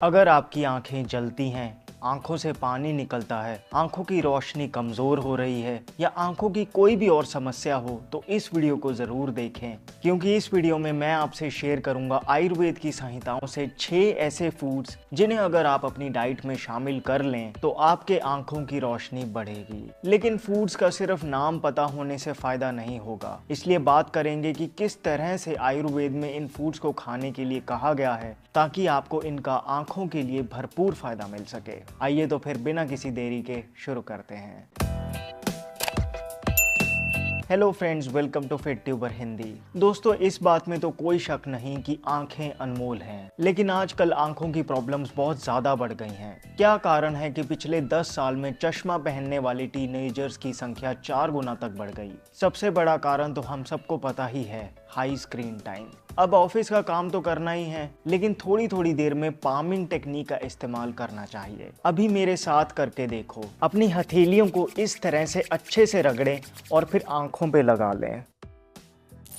अगर आपकी आंखें जलती हैं, आंखों से पानी निकलता है, आंखों की रोशनी कमजोर हो रही है या आंखों की कोई भी और समस्या हो तो इस वीडियो को जरूर देखें, क्योंकि इस वीडियो में मैं आपसे शेयर करूंगा आयुर्वेद की संहिताओं से 6 ऐसे फूड्स जिन्हें अगर आप अपनी डाइट में शामिल कर लें तो आपके आंखों की रोशनी बढ़ेगी। लेकिन फूड्स का सिर्फ नाम पता होने से फायदा नहीं होगा, इसलिए बात करेंगे कि किस तरह से आयुर्वेद में इन फूड्स को खाने के लिए कहा गया है ताकि आपको इनका आंखों के लिए भरपूर फायदा मिल सके। आइए तो फिर बिना किसी देरी के शुरू करते हैं। Hello friends, welcome to fit tuber Hindi. दोस्तों, इस बात में तो कोई शक नहीं कि आंखें अनमोल हैं, लेकिन आजकल आंखों की प्रॉब्लम्स बहुत ज़्यादा बढ़ गई हैं। क्या कारण है कि पिछले 10 साल में चश्मा पहनने वाले टीनेजर्स की संख्या 4 गुना तक बढ़ गई? सबसे बड़ा कारण तो हम सबको पता ही है, हाई स्क्रीन टाइम। अब ऑफिस का काम तो करना ही है, लेकिन थोड़ी थोड़ी देर में पामिंग टेक्निक का इस्तेमाल करना चाहिए। अभी मेरे साथ करके देखो। अपनी हथेलियों को इस तरह से अच्छे से रगड़ें और फिर आंखों पे लगा लें।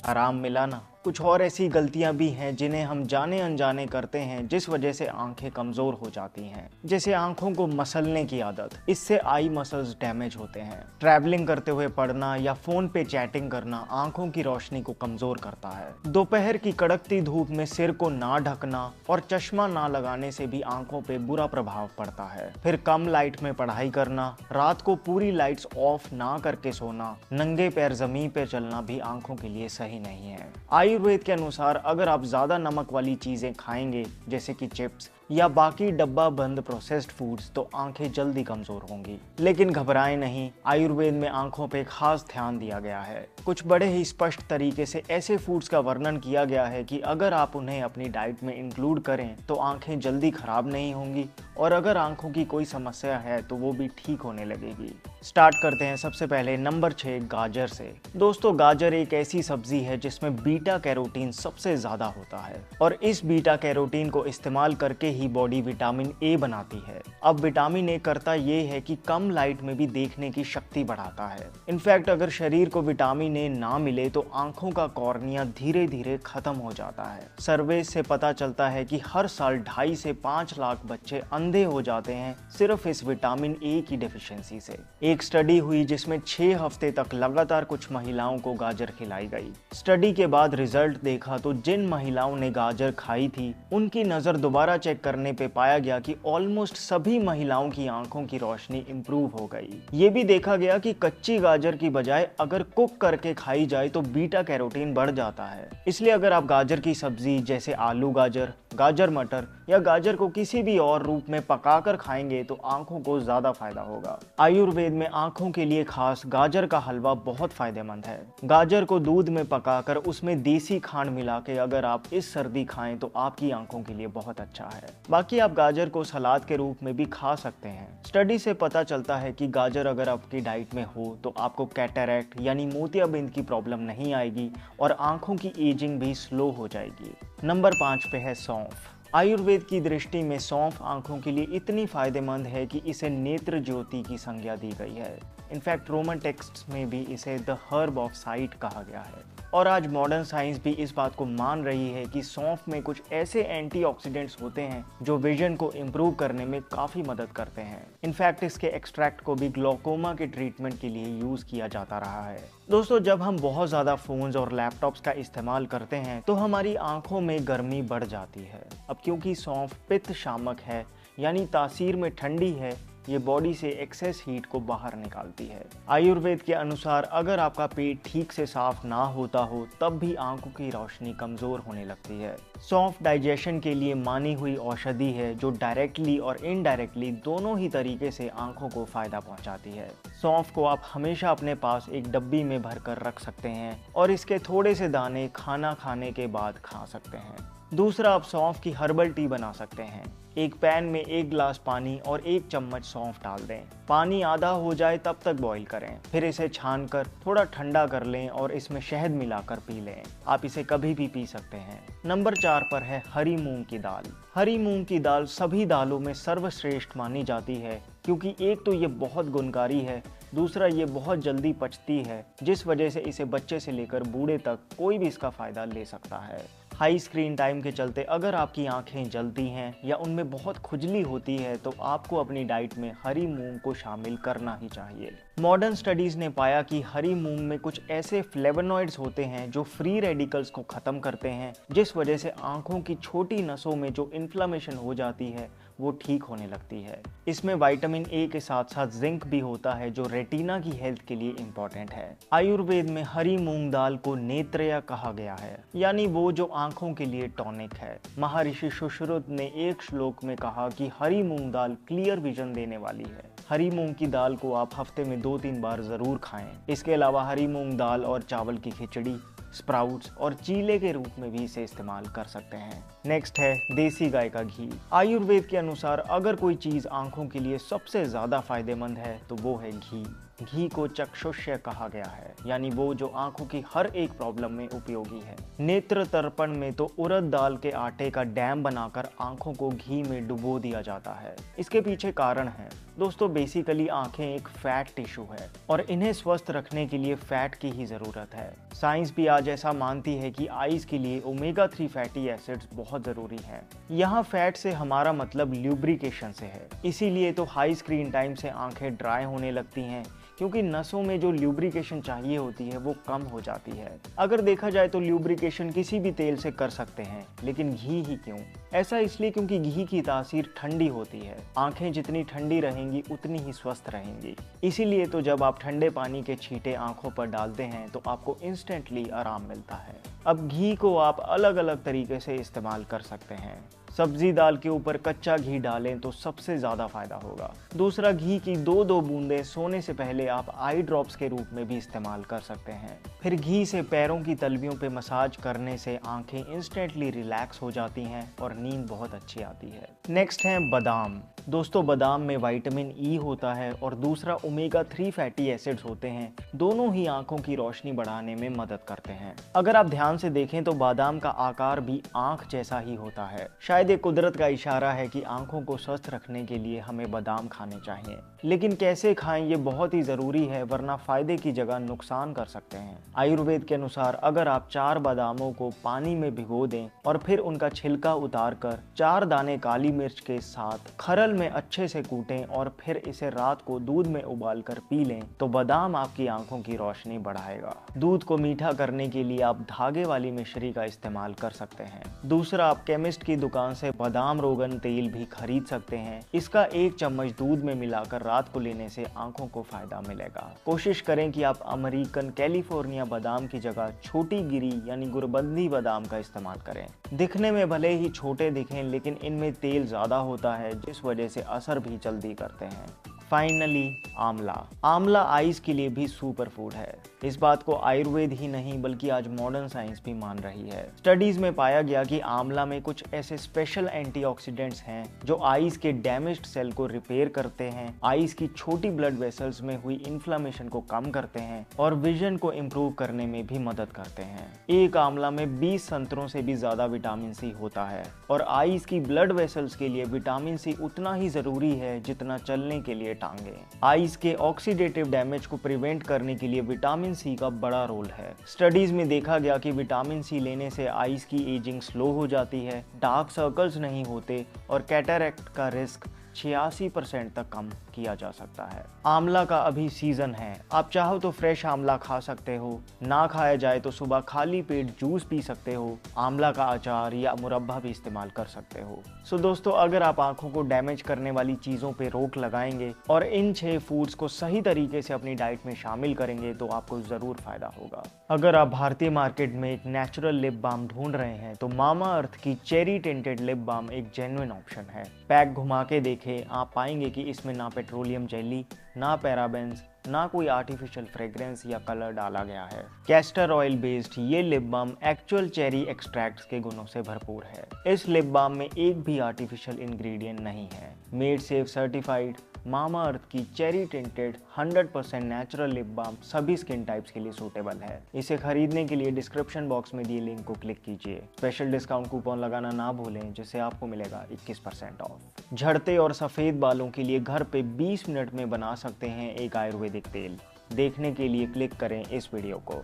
आराम मिला ना? कुछ और ऐसी गलतियां भी हैं जिन्हें हम जाने अनजाने करते हैं, जिस वजह से आंखें कमजोर हो जाती हैं। जैसे आंखों को मसलने की आदत, इससे आई मसल्स डैमेज होते हैं। ट्रैवलिंग करते हुए पढ़ना या फोन पे चैटिंग करना आंखों की रोशनी को कमजोर करता है। दोपहर की कड़कती धूप में सिर को ना ढकना और चश्मा ना लगाने से भी आंखों पे बुरा प्रभाव पड़ता है। फिर कम लाइट में पढ़ाई करना, रात को पूरी लाइट्स ऑफ ना करके सोना, नंगे पैर जमीन पे चलना भी आंखों के लिए सही नहीं है। आयुर्वेद के अनुसार अगर आप ज्यादा नमक वाली चीजें खाएंगे, जैसे कि चिप्स या बाकी डब्बा बंद प्रोसेस्ड फूड्स, तो आंखें जल्दी कमजोर होंगी। लेकिन घबराएं नहीं, आयुर्वेद में आंखों पे खास ध्यान दिया गया है। कुछ बड़े ही स्पष्ट तरीके से ऐसे फूड्स का वर्णन किया गया है कि अगर आप उन्हें अपनी डाइट में इंक्लूड करें तो आंखें जल्दी खराब नहीं होंगी, और अगर आंखों की कोई समस्या है तो वो भी ठीक होने लगेगी। स्टार्ट करते हैं सबसे पहले नंबर 6, गाजर से। दोस्तों, गाजर एक ऐसी सब्जी है जिसमें बीटा कैरोटीन सबसे ज्यादा होता है, और इस बीटा कैरोटीन को इस्तेमाल करके ही बॉडी विटामिन ए बनाती है। अब विटामिन ए करता ये है कि कम लाइट में भी देखने की शक्ति बढ़ाता है। इनफैक्ट अगर शरीर को विटामिन ए ना मिले तो आंखों का कॉर्निया धीरे धीरे खत्म हो जाता है। सर्वे से पता चलता है कि हर साल 2.5 से 5 लाख बच्चे अंधे हो जाते हैं सिर्फ इस विटामिन ए की डेफिशिएंसी से। एक स्टडी हुई जिसमें 6 हफ्ते तक लगातार कुछ महिलाओं को गाजर खिलाई गई। स्टडी के बाद रिजल्ट देखा तो जिन महिलाओं ने गाजर खाई थी उनकी नजर दोबारा चेक करने पे पाया गया कि ऑलमोस्ट सभी महिलाओं की आंखों की रोशनी इंप्रूव हो गई। ये भी देखा गया कि कच्ची गाजर की बजाय अगर कुक करके खाई जाए तो बीटा कैरोटीन बढ़ जाता है। इसलिए अगर आप गाजर की सब्जी जैसे आलू गाजर, गाजर मटर या गाजर को किसी भी और रूप में पकाकर खाएंगे तो आंखों को ज्यादा फायदा होगा। आयुर्वेद में आंखों के लिए खास गाजर का हलवा बहुत फायदेमंद है। गाजर को दूध में पकाकर उसमें देसी खांड मिला के अगर आप इस सर्दी खाएं तो आपकी आंखों के लिए बहुत अच्छा है। बाकी आप गाजर को सलाद के रूप में भी खा सकते हैं। स्टडी से पता चलता है कि गाजर अगर आपकी डाइट में हो तो आपको कैटरैक्ट यानी मोतियाबिंद की प्रॉब्लम नहीं आएगी और आंखों की एजिंग भी स्लो हो जाएगी। नंबर 5 पे है सौंफ। आयुर्वेद की दृष्टि में सौंफ आंखों के लिए इतनी फायदेमंद है कि इसे नेत्र ज्योति की संज्ञा दी गई है। इनफैक्ट रोमन टेक्स्ट्स में भी इसे द हर्ब ऑफ साइट कहा गया है, और आज मॉडर्न साइंस भी इस बात को मान रही है कि सौंफ में कुछ ऐसे एंटीऑक्सीडेंट्स होते हैं जो विजन को इम्प्रूव करने में काफी मदद करते हैं। इनफैक्ट इसके एक्सट्रैक्ट को भी ग्लोकोमा के ट्रीटमेंट के लिए यूज किया जाता रहा है। दोस्तों, जब हम बहुत ज़्यादा फ़ोन्स और लैपटॉप्स का इस्तेमाल करते हैं तो हमारी आंखों में गर्मी बढ़ जाती है। अब क्योंकि सौंफ पित्त शामक है, यानी तासीर में ठंडी है, ये बॉडी से एक्सेस हीट को बाहर निकालती है। आयुर्वेद के अनुसार अगर आपका पेट ठीक से साफ ना होता हो तब भी आंखों की रोशनी कमज़ोर होने लगती है। सौंफ डाइजेशन के लिए मानी हुई औषधि है जो डायरेक्टली और इनडायरेक्टली दोनों ही तरीके से आंखों को फायदा पहुंचाती है। सौंफ को आप हमेशा अपने पास एक डब्बी में भरकर रख सकते हैं और इसके थोड़े से दाने खाना खाने के बाद खा सकते हैं। दूसरा, आप सौंफ की हर्बल टी बना सकते हैं। एक पैन में 1 गिलास पानी और 1 चम्मच सौंफ डाल दें। पानी आधा हो जाए तब तक बॉईल करें, फिर इसे छानकर थोड़ा ठंडा कर लें और इसमें शहद मिलाकर पी लें। आप इसे कभी भी पी सकते हैं। नंबर 4 पर है हरी मूंग की दाल। हरी मूंग की दाल सभी दालों में सर्वश्रेष्ठ मानी जाती है, क्योंकि एक तो ये बहुत गुणकारी है, दूसरा ये बहुत जल्दी पचती है, जिस वजह से इसे बच्चे से लेकर बूढ़े तक कोई भी इसका फायदा ले सकता है। हाई स्क्रीन टाइम के चलते अगर आपकी आंखें जलती हैं या उनमें बहुत खुजली होती है तो आपको अपनी डाइट में हरी मूंग को शामिल करना ही चाहिए। मॉडर्न स्टडीज ने पाया कि हरी मूंग में कुछ ऐसे फ्लेवोनॉइड्स होते हैं जो फ्री रेडिकल्स को खत्म करते हैं, जिस वजह से आंखों की छोटी नसों में जो इन्फ्लेमेशन हो जाती है वो ठीक होने लगती है। इसमें विटामिन ए के साथ साथ जिंक भी होता है जो रेटिना की हेल्थ के लिए इम्पोर्टेंट है। आयुर्वेद में हरी मूंग दाल को नेत्रया कहा गया है, यानी वो जो आंखों के लिए टॉनिक है। महर्षि सुश्रुत ने एक श्लोक में कहा कि हरी मूंग दाल क्लियर विजन देने वाली है। हरी मूंग की दाल को आप हफ्ते में 2-3 बार जरूर खाएं। इसके अलावा हरी मूंग दाल और चावल की खिचड़ी, स्प्राउट्स और चीले के रूप में भी इसे इस्तेमाल कर सकते हैं। नेक्स्ट है देसी गाय का घी। आयुर्वेद के अनुसार अगर कोई चीज आंखों के लिए सबसे ज्यादा फायदेमंद है तो वो है घी। घी को चक्षुष्य कहा गया है, यानी वो जो आंखों की हर एक प्रॉब्लम में उपयोगी है। नेत्र तर्पण में तो उड़द दाल के आटे का डैम बनाकर आंखों को घी में डुबो दिया जाता है। इसके पीछे कारण है दोस्तों, बेसिकली आंखें एक फैट टिश्यू है और इन्हें स्वस्थ रखने के लिए फैट की ही जरूरत है। साइंस भी आज ऐसा मानती है कि आईज के लिए ओमेगा 3 फैटी एसिड्स बहुत जरूरी है। यहाँ फैट से हमारा मतलब ल्यूब्रिकेशन से है। इसीलिए तो हाई स्क्रीन टाइम से आंखें ड्राई होने लगती हैं, क्योंकि नसों में जो ल्यूब्रिकेशन चाहिए होती है वो कम हो जाती है। अगर देखा जाए तो ल्यूब्रिकेशन किसी भी तेल से कर सकते हैं, लेकिन घी ही क्यों? ऐसा इसलिए क्योंकि घी की तासीर ठंडी होती है। आंखें जितनी ठंडी रहेंगी उतनी ही स्वस्थ रहेंगी। इसीलिए तो जब आप ठंडे पानी के छींटे आंखों पर डालते हैं तो आपको इंस्टेंटली आराम मिलता है। अब घी को आप अलग अलग तरीके से इस्तेमाल कर सकते हैं। सब्जी दाल के ऊपर कच्चा घी डालें तो सबसे ज़्यादा फायदा होगा। दूसरा, घी की 2-2 बूंदें सोने से पहले आप आई ड्रॉप्स के रूप में भी इस्तेमाल कर सकते हैं। फिर घी से पैरों की तलवियों पे मसाज करने से आंखें इंस्टेंटली रिलैक्स हो जाती हैं और नींद बहुत अच्छी आती है। नेक्स्ट है बादाम। दोस्तों, बादाम में विटामिन ई होता है और दूसरा ओमेगा 3 फैटी एसिड्स होते हैं। दोनों ही आंखों की रोशनी बढ़ाने में मदद करते हैं। अगर आप ध्यान से देखें तो बादाम का आकार भी आंख जैसा ही होता है। शायद ये कुदरत का इशारा है कि आंखों को स्वस्थ रखने के लिए हमें बादाम खाने चाहिए। लेकिन कैसे खाएं ये बहुत ही जरूरी है, वरना फायदे की जगह नुकसान कर सकते हैं। आयुर्वेद के अनुसार अगर आप 4 बादामों को पानी में भिगो दें और फिर उनका छिलका उतार कर 4 दाने काली मिर्च के साथ खरल में अच्छे से कूटें और फिर इसे रात को दूध में उबाल कर पी लें तो बादाम आपकी आंखों की रोशनी बढ़ाएगा। दूध को मीठा करने के लिए आप धागे वाली मिश्री का इस्तेमाल कर सकते हैं। दूसरा, आप केमिस्ट की दुकान से बादाम रोगन तेल भी खरीद सकते हैं। इसका 1 चम्मच दूध में मिलाकर रात को लेने से आंखों को फायदा मिलेगा। कोशिश करें कि आप अमेरिकन कैलिफोर्निया बादाम की जगह छोटी गिरी यानी गुरबंदी बादाम का इस्तेमाल करें। दिखने में भले ही छोटे दिखें, लेकिन इनमें तेल ज्यादा होता है, जिस वजह से असर भी जल्दी करते हैं। फाइनली, आंवला। आंवला आइज के लिए भी सुपर फूड है। इस बात को आयुर्वेद ही नहीं बल्कि आज मॉडर्न साइंस भी मान रही है। स्टडीज में पाया गया कि आंवला में कुछ ऐसे स्पेशल एंटीऑक्सीडेंट्स हैं जो आइज के डैमेज्ड सेल को रिपेयर करते हैं, आइज की छोटी ब्लड वेसल्स में हुई इन्फ्लेमेशन को कम करते हैं और विजन को इम्प्रूव करने में भी मदद करते हैं। एक आंवला में 20 संतरों से भी ज्यादा विटामिन सी होता है और आइज की ब्लड वेसल्स के लिए विटामिन सी उतना ही जरूरी है जितना चलने के लिए टांगे। आइज के ऑक्सीडेटिव डैमेज को प्रिवेंट करने के लिए विटामिन सी का बड़ा रोल है। स्टडीज में देखा गया कि विटामिन सी लेने से आइज की एजिंग स्लो हो जाती है, डार्क सर्कल्स नहीं होते और कैटरैक्ट का रिस्क 86% तक कम किया जा सकता है। आंवला का अभी सीजन है। आप चाहो तो फ्रेश आंवला खा सकते हो, ना खाया जाए तो सुबह खाली पेट जूस पी सकते हो, आंवला का अचार या मुरब्बा भी इस्तेमाल कर सकते हो। सो दोस्तों, अगर आप आंखों को डैमेज करने वाली चीज़ों पे रोक लगाएंगे और इन 6 फूड्स को सही तरीके से अपनी डाइट में शामिल करेंगे तो आपको ज़रूर फायदा होगा। अगर आप भारतीय मार्केट में एक नेचुरल लिप बाम ढूंढ रहे हैं तो मामा अर्थ की चेरी टिंटेड लिप बाम एक जेन्युइन ऑप्शन है। पैक घुमा के देखें, आप पाएंगे कि इसमें ना पेट्रोलियम जेली, ना पैराबेंस, ना कोई आर्टिफिशियल फ्रेग्रेंस या कलर डाला गया है। कैस्टर ऑयल बेस्ड ये lip balm actual cherry extracts के गुणों से भरपूर है। इस लिप बाम में एक भी आर्टिफिशियल इंग्रेडिएंट नहीं है। Made safe certified mama earth की cherry tinted 100% natural lip balm सभी स्किन टाइप्स के लिए सूटेबल है। इसे खरीदने के लिए डिस्क्रिप्शन बॉक्स में दिए लिंक को क्लिक कीजिए। स्पेशल डिस्काउंट कूपन लगाना ना भूलें, जिससे आपको मिलेगा 21% ऑफ। झड़ते और सफ़ेद बालों के लिए घर पे 20 मिनट में बना सकते हैं एक आयुर्वेदिक तेल। देखने के लिए क्लिक करें इस वीडियो को।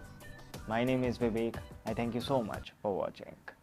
My name is Vivek. I thank you so much for watching.